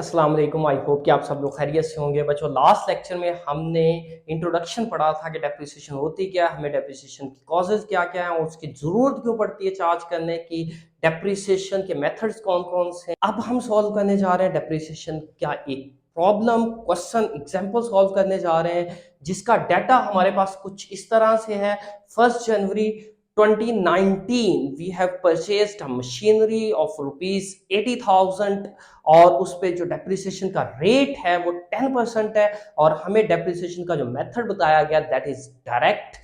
अस्सलाम वालेकुम। I hope कि आप सब लोग खैरियत से होंगे। बच्चों, लास्ट लेक्चर में हमने इंट्रोडक्शन पढ़ा था कि डेप्रिसिएशन होती क्या है, हमें डेप्रिसिएशन की कॉजेज क्या क्या है और उसकी ज़रूरत क्यों पड़ती है चार्ज करने की, डेप्रिसिएशन के मेथड्स कौन कौन से हैं। अब हम सॉल्व करने जा रहे हैं डेप्रिसिएशन का एक प्रॉब्लम, क्वेश्चन, एग्जाम्पल सॉल्व करने जा रहे हैं जिसका डाटा हमारे पास कुछ इस तरह से है। 1 जनवरी 2019 we have purchased a machinery of rupees 80,000 और उस पे जो डेप्रिसिएशन का रेट है वो 10% है और हमें डेप्रिसिएशन का जो मेथड बताया गया that is direct,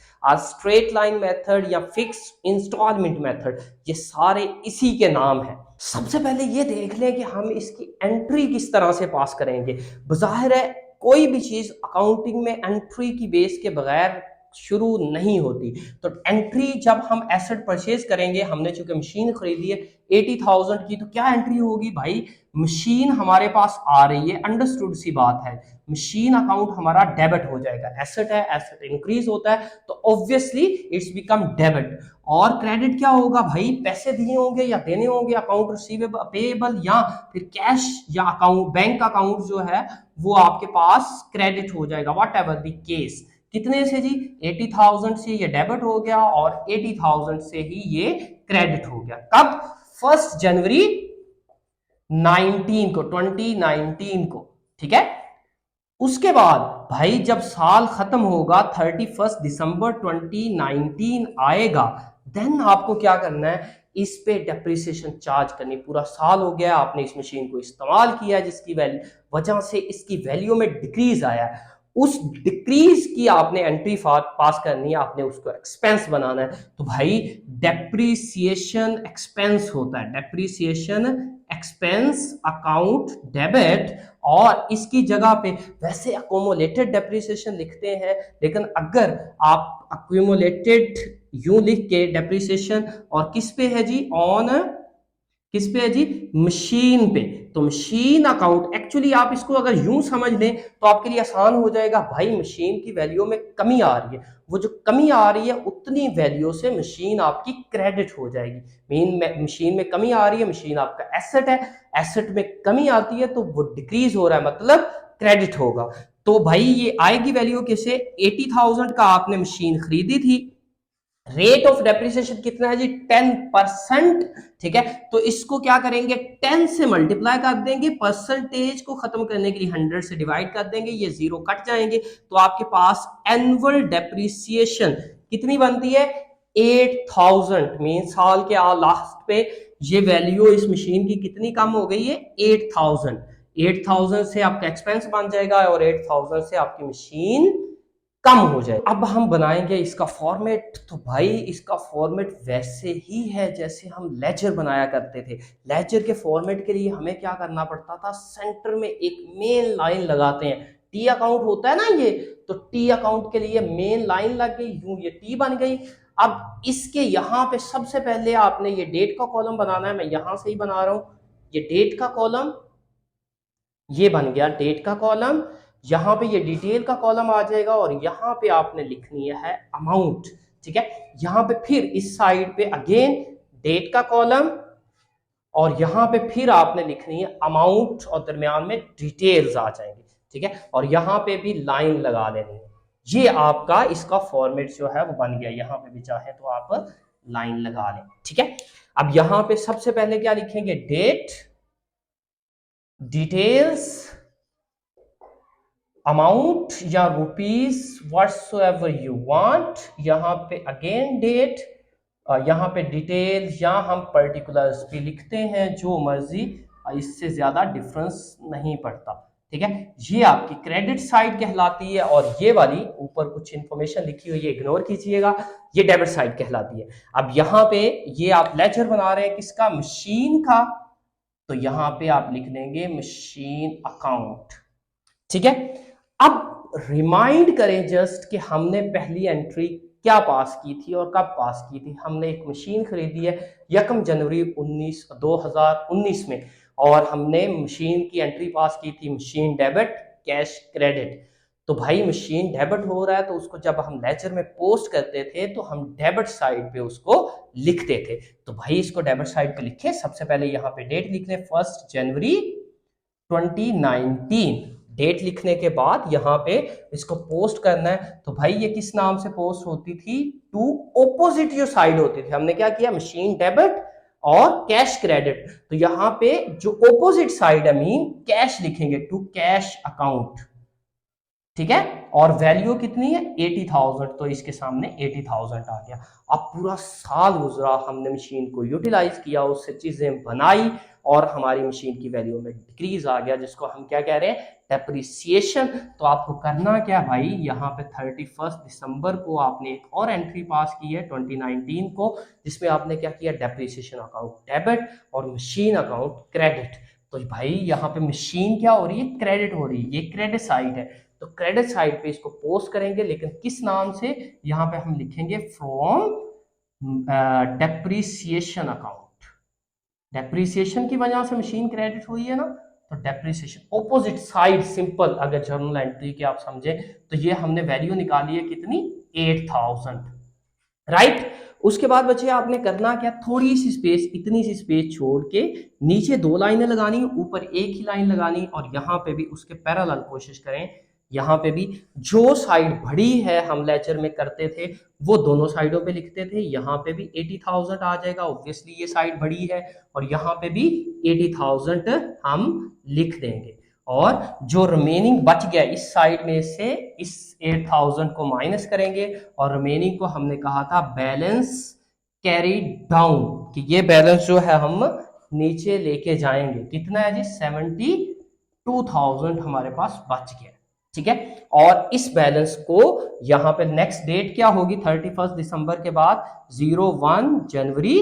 straight line method या फिक्स इंस्टॉलमेंट मेथड। ये सारे इसी के नाम हैं। सबसे पहले ये देख लें कि हम इसकी एंट्री किस तरह से पास करेंगे। बज़ाहिर है कोई भी चीज अकाउंटिंग में एंट्री की बेस के बगैर शुरू नहीं होती। तो एंट्री जब हम एसेट परचेज करेंगे, हमने चूंकि मशीन खरीदी है 80,000 की, तो क्या एंट्री होगी भाई? मशीन हमारे पास आ रही है, अंडरस्टूड सी बात है, मशीन अकाउंट हमारा डेबिट हो जाएगा। एसेट है, एसेट इंक्रीज होता है तो ऑब्वियसली इट्स बिकम डेबिट। और क्रेडिट क्या होगा भाई? पैसे दिए होंगे या देने होंगे, अकाउंट रिसीवेबल पेएबल या फिर कैश या अकाउंट बैंक अकाउंट जो है वो आपके पास क्रेडिट हो जाएगा, वॉट एवर द केस। कितने से जी? 80,000 से ये डेबिट हो गया और 80,000 से ही ये क्रेडिट हो गया। कब? 1 जनवरी 19 को, 2019 को। ठीक है। उसके बाद भाई जब साल खत्म होगा 31 दिसंबर 2019 आएगा, देन आपको क्या करना है? इस पे डेप्रिसिएशन चार्ज करनी। पूरा साल हो गया, आपने इस मशीन को इस्तेमाल किया जिसकी वजह से इसकी वैल्यू में डिक्रीज आया है। उस डिक्रीज की आपने एंट्री पास करनी है, आपने उसको एक्सपेंस बनाना है। तो भाई डेप्रिसिएशन एक्सपेंस होता है, डेप्रिसिएशन एक्सपेंस अकाउंट डेबिट। और इसकी जगह पे वैसे अकोमोलेटेड डेप्रिसिएशन लिखते हैं, लेकिन अगर आप अक्यूमुलेटेड यूं लिख के डेप्रिसिएशन और किस पे है जी? ऑन किस पे है जी? मशीन पे। तो मशीन अकाउंट एक्चुअली आप इसको अगर यूं समझ लें तो आपके लिए आसान हो जाएगा। भाई मशीन की वैल्यू में कमी आ रही है, वो जो कमी आ रही है उतनी वैल्यू से मशीन आपकी क्रेडिट हो जाएगी। मशीन में कमी आ रही है, मशीन आपका एसेट है, एसेट में कमी आती है तो वो डिक्रीज हो रहा है, मतलब क्रेडिट होगा। तो भाई ये आएगी वैल्यू कैसे? 80,000 का आपने मशीन खरीदी थी, रेट ऑफ डेप्रिसिएशन कितना है जी? 10%। ठीक है। तो इसको क्या करेंगे? 10 से मल्टीप्लाई कर देंगे, परसेंटेज को खत्म करने के लिए 100 से डिवाइड कर देंगे, ये जीरो कट जाएंगे तो आपके पास एनुअल डेप्रिसिएशन कितनी बनती है? 8,000। मीन साल के लास्ट पे ये वैल्यू इस मशीन की कितनी कम हो गई है? 8,000। 8,000 से आपका एक्सपेंस बन जाएगा और 8,000 से आपकी मशीन कम हो जाए। अब हम बनाएंगे इसका फॉर्मेट। तो भाई इसका फॉर्मेट वैसे ही है जैसे हम लेजर बनाया करते थे। लेजर के फॉर्मेट के लिए हमें क्या करना पड़ता था? सेंटर में एक मेन लाइन लगाते हैं, टी अकाउंट होता है ना ये, तो टी अकाउंट के लिए मेन लाइन लग गई, यूं ये टी बन गई। अब इसके यहाँ पे सबसे पहले आपने ये डेट का कॉलम बनाना है, मैं यहां से ही बना रहा हूं। ये डेट का कॉलम ये बन गया, डेट का कॉलम। यहां पे ये डिटेल का कॉलम आ जाएगा और यहां पे आपने लिखनी है अमाउंट। ठीक है। यहां पे फिर इस साइड पे अगेन डेट का कॉलम और यहां पे फिर आपने लिखनी है अमाउंट और दरमियान में डिटेल्स आ जाएंगे। ठीक है। और यहां पे भी लाइन लगा लेनी है। ये आपका इसका फॉर्मेट जो है वो बन गया। यहां पे भी चाहे तो आप लाइन लगा लें। ठीक है। अब यहां पे सबसे पहले क्या लिखेंगे? डेट, डिटेल्स, अमाउंट या रुपीज व्हाटसोएवर यू वांट। यहां पे अगेन डेट, यहां पे डिटेल, या हम पर्टिकुलर्स भी लिखते हैं, जो मर्जी, इससे ज्यादा डिफरेंस नहीं पड़ता। ठीक है। ये आपकी क्रेडिट साइड कहलाती है और ये वाली ऊपर कुछ इंफॉर्मेशन लिखी हुई है, इग्नोर कीजिएगा, ये डेबिट साइड कहलाती है। अब यहां पे ये आप लेजर बना रहे हैं किसका? मशीन का, तो यहां पे आप लिख देंगे मशीन अकाउंट। ठीक है। अब रिमाइंड करें जस्ट कि हमने पहली एंट्री क्या पास की थी और कब पास की थी। हमने एक मशीन खरीदी है 1 जनवरी 2019 में और हमने मशीन की एंट्री पास की थी मशीन डेबिट, कैश क्रेडिट। तो भाई मशीन डेबिट हो रहा है तो उसको जब हम लेजर में पोस्ट करते थे तो हम डेबिट साइड पे उसको लिखते थे। तो भाई इसको डेबिट साइड पे लिखे, सबसे पहले यहाँ पे डेट लिख लें 1 जनवरी 2019 डेट लिखने के बाद यहाँ पे इसको पोस्ट करना है। तो भाई ये किस नाम से पोस्ट होती थी, टू ऑपोजिट जो साइड होती थी, हमने क्या किया, मशीन डेबिट और कैश क्रेडिट। तो यहाँ पे जो ऑपोजिट साइड है मीन कैश लिखेंगे, टू कैश अकाउंट, ठीक है। और वैल्यू कितनी है 80,000, तो इसके सामने 80,000 आ गया। अब पूरा साल गुजरा, हमने मशीन को यूटिलाइज किया, उससे चीजें बनाई और हमारी मशीन की वैल्यू में डिक्रीज आ गया, जिसको हम क्या कह रहे हैं, डेप्रिसिएशन। तो आपको करना क्या भाई, यहाँ पे 31 दिसंबर को आपने एक और एंट्री पास की है 2019 को, जिसमें आपने क्या किया, डेप्रिसिएशन अकाउंट डेबिट और मशीन अकाउंट क्रेडिट। तो भाई यहाँ पे मशीन क्या हो रही है, क्रेडिट हो रही है, ये क्रेडिट साइड है। तो क्रेडिट साइड पे इसको पोस्ट करेंगे, लेकिन किस नाम से, यहाँ पे हम लिखेंगे फ्रॉम डेप्रिसिएशन अकाउंट। डेप्रिसिएशन की वजह से मशीन क्रेडिट हुई है ना, तो डेप्रिसिएशन ऑपोजिट साइड, सिंपल अगर जर्नल एंट्री की आप समझे तो ये हमने वैल्यू निकाली है कितनी, 8,000, राइट। उसके बाद बच्चे आपने करना क्या, थोड़ी सी स्पेस, इतनी सी स्पेस छोड़ के नीचे 2 लाइनें लगानी, ऊपर एक ही लाइन लगानी, और यहाँ पे भी उसके पैरेलल कोशिश करें। यहाँ पे भी जो साइड बड़ी है हम लेक्चर में करते थे वो दोनों साइडों पे लिखते थे। यहाँ पे भी 80,000 आ जाएगा, ऑब्वियसली ये साइड बड़ी है, और यहाँ पे भी 80,000 हम लिख देंगे। और जो रिमेनिंग बच गया इस साइड में से इस 8,000 को माइनस करेंगे, और रिमेनिंग को हमने कहा था बैलेंस कैरी डाउन, कि ये बैलेंस जो है हम नीचे लेके जाएंगे। कितना है जी, 72,000 हमारे पास बच गया, ठीक है। और इस बैलेंस को यहाँ पे नेक्स्ट डेट क्या होगी, 31 दिसंबर के बाद 01 जनवरी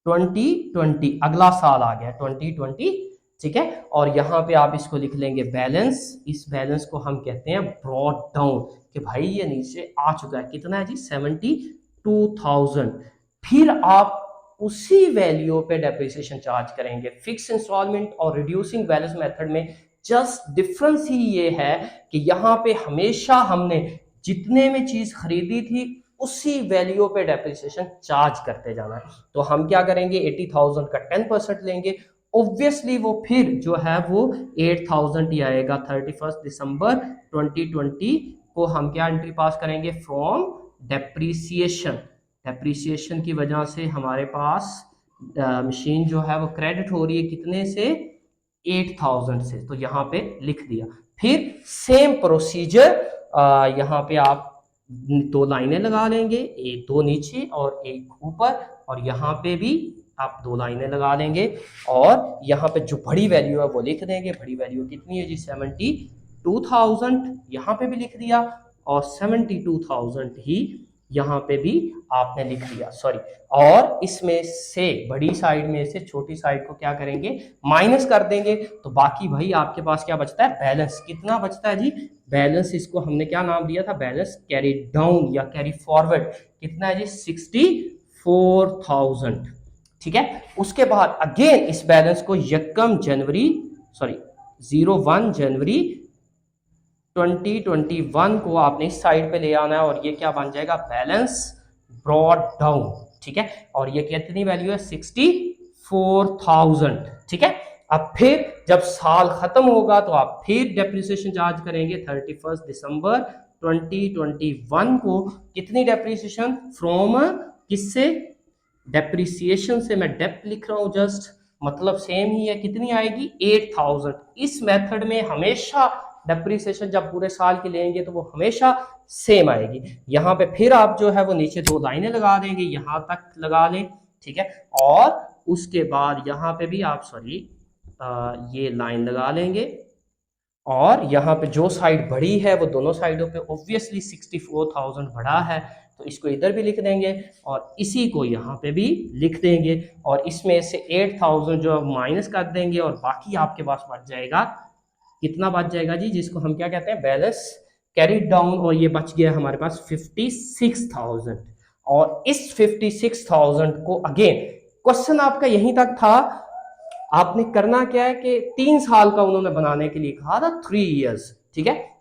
2020, अगला साल आ गया 2020, ठीक है। और यहाँ पे आप इसको लिख लेंगे बैलेंस, इस बैलेंस को हम कहते हैं ब्रॉट डाउन, कि भाई ये नीचे आ चुका है, कितना है जी, 72,000। फिर आप उसी वैल्यू पे डेप्रिसिएशन चार्ज करेंगे, फिक्स इंस्टॉलमेंट और रिड्यूसिंग बैलेंस मेथड में जस्ट डिफरेंस ही ये है कि यहाँ पे हमेशा हमने जितने में चीज खरीदी थी उसी वैल्यू पे डेप्रिसिएशन चार्ज करते जाना है। तो हम क्या करेंगे, 80,000 का 10% लेंगे, ऑब्वियसली वो फिर जो है वो 8,000 ही आएगा। 31 दिसंबर 2020 को हम क्या एंट्री पास करेंगे, फ्रॉम डेप्रिसिएशन। डेप्रिसिएशन की वजह से हमारे पास मशीन जो है वो क्रेडिट हो रही है, कितने से, 8,000 से, तो यहाँ पे लिख दिया। फिर सेम प्रोसीजर, यहाँ पे आप 2 लाइनें लगा लेंगे, एक 2 नीचे और एक ऊपर, और यहाँ पे भी आप 2 लाइनें लगा लेंगे, और यहाँ पे जो बड़ी वैल्यू है वो लिख देंगे। बड़ी वैल्यू कितनी है जी, 72,000, यहाँ पे भी लिख दिया, और 72,000 ही यहाँ पे भी आपने लिख दिया, सॉरी। और इसमें से बड़ी साइड में से छोटी साइड को क्या करेंगे, माइनस कर देंगे। तो बाकी भाई आपके पास क्या बचता है, बैलेंस। कितना बचता है जी, बैलेंस, इसको हमने क्या नाम दिया था, बैलेंस कैरी डाउन या कैरी फॉरवर्ड। कितना है जी, 64,000, ठीक है। उसके बाद अगेन इस बैलेंस को 01 जनवरी 2021 को आपने इस साइड पे ले आना है, और ये क्या बन जाएगा, बैलेंस ब्रॉट डाउन, ठीक है। और ये कितनी वैल्यू है, 64,000, ठीक है। अब फिर जब साल खत्म होगा तो आप फिर डेप्रिसिएशन चार्ज करेंगे 31 दिसंबर 2021 को। कितनी डेप्रिसिएशन, फ्रॉम किससे, डेप्रिसिएशन से, मैं डेप लिख रहा हूं जस्ट, मतलब सेम ही है, कितनी आएगी, 8,000। इस मेथड में हमेशा डेप्रिसिएशन जब पूरे साल की लेंगे तो वो हमेशा सेम आएगी। यहाँ पे फिर आप जो है वो नीचे 2 लाइनें लगा देंगे, यहाँ तक लगा लें, ठीक है। और उसके बाद यहाँ पे भी आप ये लाइन लगा लेंगे, और यहाँ पे जो साइड बड़ी है वो दोनों साइडों पे ऑब्वियसली 64,000 बड़ा है, तो इसको इधर भी लिख देंगे और इसी को यहाँ पे भी लिख देंगे, और इसमें से 8,000 जो माइनस कर देंगे, और बाकी आपके पास बच जाएगा, कितना बच जाएगा जी, जिसको हम क्या कहते हैं, बैलेंस कैरी डाउन, और ये बच गया हमारे पास 56,000। और इस 56,000 को अगेन क्वेश्चन आपका यहीं तक था, आपने करना क्या है कि 3 साल का उन्होंने बनाने के लिए कहा था, 3 इयर्स, ठीक है।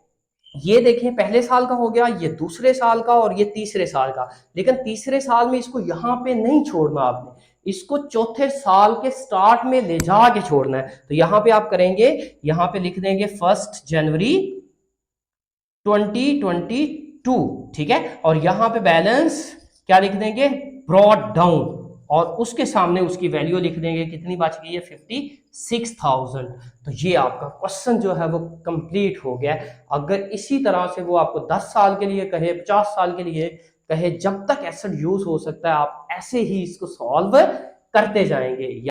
ये देखें पहले साल का हो गया, ये दूसरे साल का, और ये तीसरे साल का। लेकिन तीसरे साल में इसको यहाँ पे नहीं छोड़ना आपने, इसको चौथे साल के स्टार्ट में ले जाके छोड़ना है। तो यहां पे आप करेंगे, यहां पे लिख देंगे 1 जनवरी 2022, ठीक है। और यहां पे बैलेंस क्या लिख देंगे, ब्रॉट डाउन, और उसके सामने उसकी वैल्यू लिख देंगे, कितनी बच गई है, 56,000। तो ये आपका क्वेश्चन जो है वो कंप्लीट हो गया। अगर इसी तरह से वो आपको 10 साल के लिए कहे, 50 साल के लिए कहे, जब तक एसिड यूज हो सकता है आप ऐसे ही इसको सॉल्व करते जाएंगे।